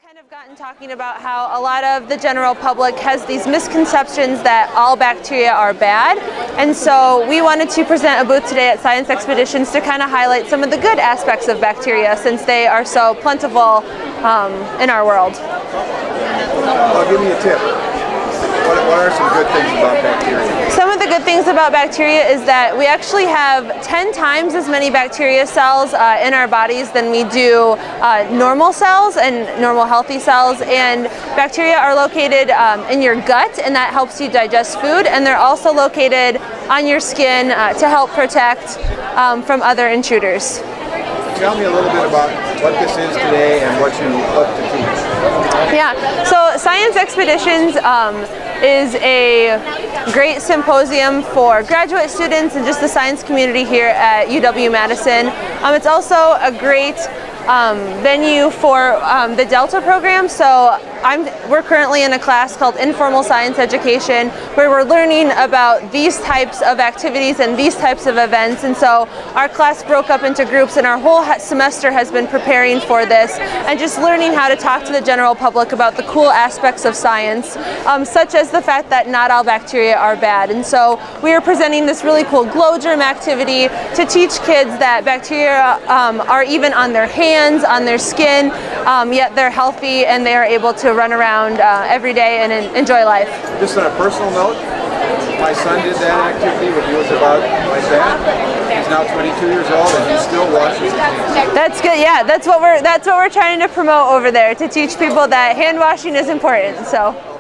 Kind of gotten talking about how a lot of the general public has these misconceptions that all bacteria are bad, and so we wanted to present a booth today at Science Expeditions to kind of highlight some of the good aspects of bacteria since they are so plentiful in our world. Give me a tip. What are some good things about bacteria? Some of the good things about bacteria is that we actually have 10 times as many bacteria cells in our bodies than we do normal cells and normal healthy cells. And bacteria are located in your gut, and that helps you digest food. And they're also located on your skin to help protect from other intruders. Tell me a little bit about what this is today and what you hope to teach. Yeah, so Science Expeditions is a great symposium for graduate students and just the science community here at UW-Madison. It's also a great venue for the Delta program. So we're currently in a class called Informal Science Education, where we're learning about these types of activities and these types of events. And so our class broke up into groups, and our whole semester has been preparing for this and just learning how to talk to the general public about the cool aspects of science, such as the fact that not all bacteria are bad. And so we are presenting this really cool glow germ activity to teach kids that bacteria are even on their hands, on their skin, yet they're healthy and they are able to run around every day and enjoy life. Just on a personal note, my son did that activity when he was about like that. He's now 22 years old and he still washes his hands. That's good. Yeah, that's what we're trying to promote over there, to teach people that hand washing is important. So.